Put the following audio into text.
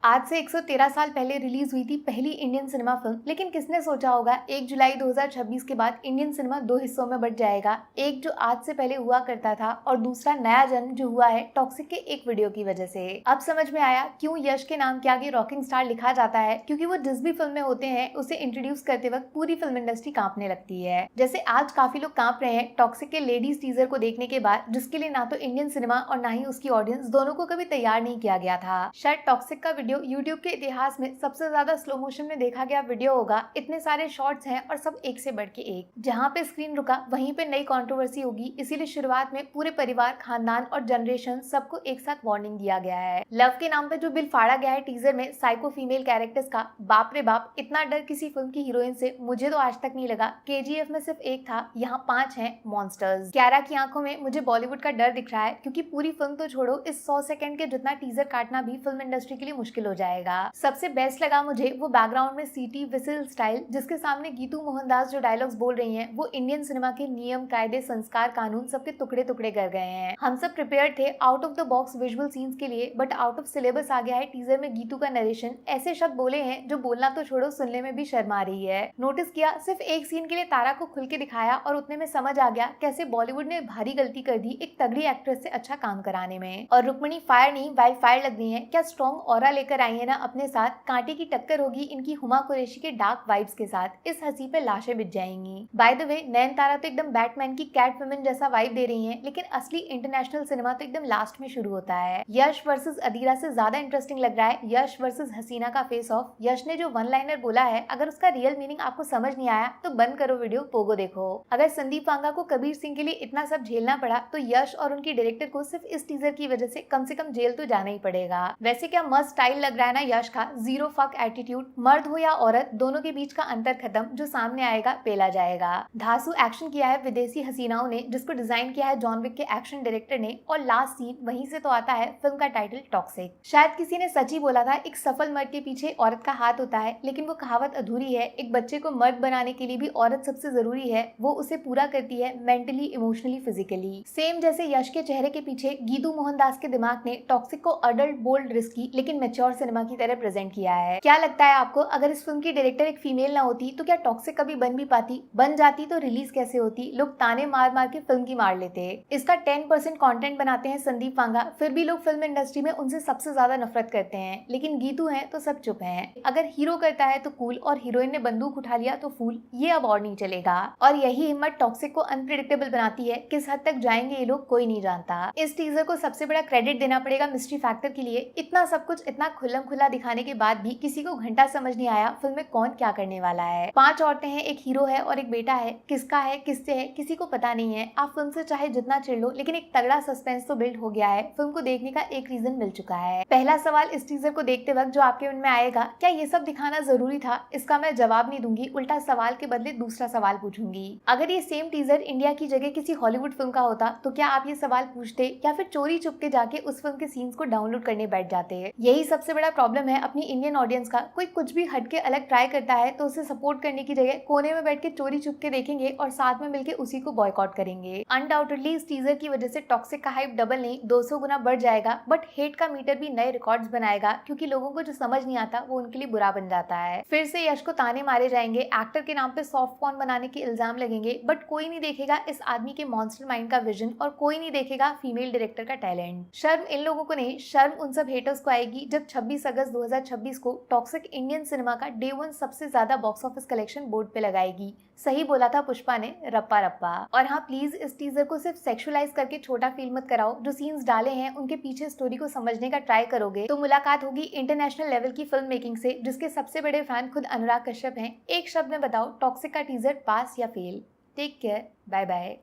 आज से 113 साल पहले रिलीज हुई थी पहली इंडियन सिनेमा फिल्म। लेकिन किसने सोचा होगा 1 जुलाई 2026 के बाद इंडियन सिनेमा दो हिस्सों में बंट जाएगा। एक जो आज से पहले हुआ करता था और दूसरा नया जन्म जो हुआ है टॉक्सिक के एक वीडियो की वजह से। अब समझ में आया क्यों यश के नाम के आगे रॉकिंग स्टार लिखा जाता है, क्योंकि वो जिस भी फिल्म में होते हैं उसे इंट्रोड्यूस करते वक्त पूरी फिल्म इंडस्ट्री कांपने लगती है। जैसे आज काफी लोग कांप रहे हैं टॉक्सिक के लेडीज टीजर को देखने के बाद, जिसके लिए ना तो इंडियन सिनेमा और ना ही उसकी ऑडियंस दोनों को कभी तैयार नहीं किया गया था। शायद टॉक्सिक का वीडियो यूट्यूब के इतिहास में सबसे ज्यादा स्लो मोशन में देखा गया वीडियो होगा। इतने सारे शॉट्स हैं और सब एक से बढ़ के एक। जहाँ पे स्क्रीन रुका वहीं पे नई कंट्रोवर्सी होगी, इसीलिए शुरुआत में पूरे परिवार, खानदान और जनरेशन सबको एक साथ वार्निंग दिया गया है। लव के नाम पे जो बिल फाड़ा गया है टीजर में साइको फीमेल कैरेक्टर्स का, बाप रे बाप, इतना डर किसी फिल्म की हीरोइन से मुझे तो आज तक नहीं लगा। केजीएफ में सिर्फ एक था, यहाँ 5 हैं मॉन्स्टर्स। क्यारा की आंखों में मुझे बॉलीवुड का डर दिख रहा है, क्योंकि पूरी फिल्म तो छोड़ो, इस 100 सेकंड के जितना टीजर काटना भी फिल्म इंडस्ट्री के लिए मुश्किल हो जाएगा। सबसे बेस्ट लगा मुझे वो बैकग्राउंड में सीटी विसिल स्टाइल, जिसके सामने गीतू मोहनदास जो डायलॉग्स बोल रही हैं वो इंडियन सिनेमा के नियम, कायदे, संस्कार, कानून सबके टुकड़े टुकड़े कर गए हैं। हम सब प्रिपेयर थे out of the box visual scenes के लिए, बट आउट ऑफ सिलेबस आ गया है टीजर में गीतू का नरेशन। ऐसे शब्द बोले हैं जो बोलना तो छोड़ो, सुनने में भी शर्म आ रही है। नोटिस किया सिर्फ एक सीन के लिए तारा को खुल के दिखाया और उतने में समझ आ गया कैसे बॉलीवुड ने भारी गलती कर दी एक तगड़ी एक्ट्रेस से अच्छा काम कराने में। और रुक्मणी फायर नहीं वाइल्ड फायर लग रही है। क्या स्ट्रॉन्ग ऑरा लेकर आई है ना अपने साथ। कांटे की टक्कर होगी इनकी हुमा कुरैशी के डार्क वाइब्स के साथ। इस हंसी पे लाशें बिछ जाएंगी। बाय द वे नयनतारा तो एकदम बैटमैन की कैट वुमेन जैसा वाइब दे रही हैं, लेकिन असली इंटरनेशनल सिनेमा तो एकदम लास्ट में शुरू होता है। यश वर्सेस अदीरा से ज्यादा इंटरेस्टिंग लग रहा है यश वर्सेस हसीना का फेस ऑफ। यश ने जो वन लाइनर बोला है, अगर उसका रियल मीनिंग आपको समझ नहीं आया तो बंद करो वीडियो, पोगो देखो। अगर संदीप पांगा को कबीर सिंह के लिए इतना सब झेलना पड़ा तो यश और उनकी डायरेक्टर को सिर्फ इस टीजर की वजह से कम जेल तो जाना ही पड़ेगा। वैसे क्या मस्त स्टाइल लग रहा है ना यश का, जीरो फक एटीट्यूड। मर्द हो या औरत, दोनों के बीच का अंतर खत्म, जो सामने आएगा पेला जाएगा। धांसू एक्शन किया है विदेशी हसीनाओं ने, जिसको डिजाइन किया है जॉन विक के एक्शन डायरेक्टर ने। और लास्ट सीन वहीं से तो आता है फिल्म का टाइटल टॉक्सिक। शायद किसी ने सच ही बोला था एक सफल मर्द के पीछे औरत का हाथ होता है, लेकिन वो कहावत अधूरी है। एक बच्चे को मर्द बनाने के लिए भी औरत सबसे जरूरी है, वो उसे पूरा करती है मेंटली, इमोशनली, फिजिकली। सेम जैसे यश के चेहरे के पीछे गीतू मोहनदास के दिमाग ने टॉक्सिक को अडल्ट, बोल्ड, रिस्की लेकिन मैच्योर सिनेमा की तरह प्रेजेंट किया है। क्या लगता है आपको, अगर इस फिल्म की डायरेक्टर एक फीमेल ना होती तो क्या टॉक्सिक कभी बन भी पाती? बन जाती तो रिलीज कैसे होती? लोग ताने मार मार के फिल्म की मार लेते। इसका 10% कंटेंट बनाते हैं संदीप पांगा, फिर भी लोग फिल्म इंडस्ट्री में उनसे सबसे ज्यादा नफरत करते हैं। लेकिन गीतू है तो सब चुप हैं। अगर हीरो करता है तो कूल और हीरोइन ने बंदूक उठा लिया तो फूल, ये अब और नहीं चलेगा। और यही हिम्मत टॉक्सिक को अनप्रेडिक्टेबल बनाती है। किस हद तक जाएंगे ये लोग कोई नहीं जानता। इस टीजर को सबसे बड़ा क्रेडिट देना पड़ेगा मिस्ट्री फैक्टर के लिए। इतना सब कुछ इतना खुल्लम खुल्ला दिखाने के बाद भी किसी को घंटा समझ नहीं आया फिल्म में कौन क्या करने वाला है। 5 औरतें हैं, एक हीरो है और एक बेटा है। किसका है, किससे है, किसी को पता नहीं है। आप फिल्म से चाहे जितना चिढ़ लो, लेकिन एक तगड़ा सस्पेंस तो बिल्ड हो गया है। फिल्म को देखने का एक रीजन मिल चुका है। पहला सवाल इस टीजर को देखते वक्त जो आपके मन में आएगा, क्या ये सब दिखाना जरूरी था? इसका मैं जवाब नहीं दूंगी, उल्टा सवाल के बदले दूसरा सवाल पूछूंगी। अगर ये सेम टीजर इंडिया की जगह किसी हॉलीवुड फिल्म का होता तो क्या आप ये सवाल पूछते, या फिर चोरी चुपके जाके उस फिल्म के सीन्स को डाउनलोड करने बैठ जाते? यही सबसे बड़ा प्रॉब्लम है अपनी इंडियन ऑडियंस का। कोई कुछ भी हटके अलग ट्राई करता है तो उसे सपोर्ट करने की जगह कोने में बैठ के चोरी चुपके देखेंगे और साथ में मिलकर उसी को बॉयकॉट करेंगे। अनडाउटेडली इस टीजर की वजह से टॉक्सिक का हाइप डबल नहीं 200 गुना बढ़ जाएगा, बट हेट का मीटर भी नए रिकॉर्ड्स बनाएगा, क्योंकि लोगों को जो समझ नहीं आता वो उनके लिए बुरा बन जाता है। फिर से यश को ताने मारे जाएंगे, एक्टर के नाम पे सॉफ्ट पॉर्न बनाने के इल्जाम लगेंगे, बट कोई नहीं देखेगा इस आदमी के मॉन्स्टर माइंड का विजन, और कोई नहीं देखेगा फीमेल डायरेक्टर का टैलेंट। शर्म इन लोगों को नहीं, शर्म उन सब हेटर्स को आएगी जब 26 अगस्त 2026 को टॉक्सिक इंडियन सिनेमा का डे 1 सबसे ज्यादा बॉक्स ऑफिस कलेक्शन बोर्ड पे लगाएगी। सही बोला था पुष्पा ने, रप्पा रप्पा। और हाँ, प्लीज इस टीजर को सिर्फ सेक्सुअलाइज करके छोटा फील मत कराओ। जो सीन्स डाले हैं उनके पीछे स्टोरी को समझने का ट्राई करोगे तो मुलाकात होगी इंटरनेशनल लेवल की फिल्म मेकिंग से, जिसके सबसे बड़े फैन खुद अनुराग कश्यप हैं। एक शब्द में बताओ, टॉक्सिक का टीजर पास या fail? Take care, bye bye.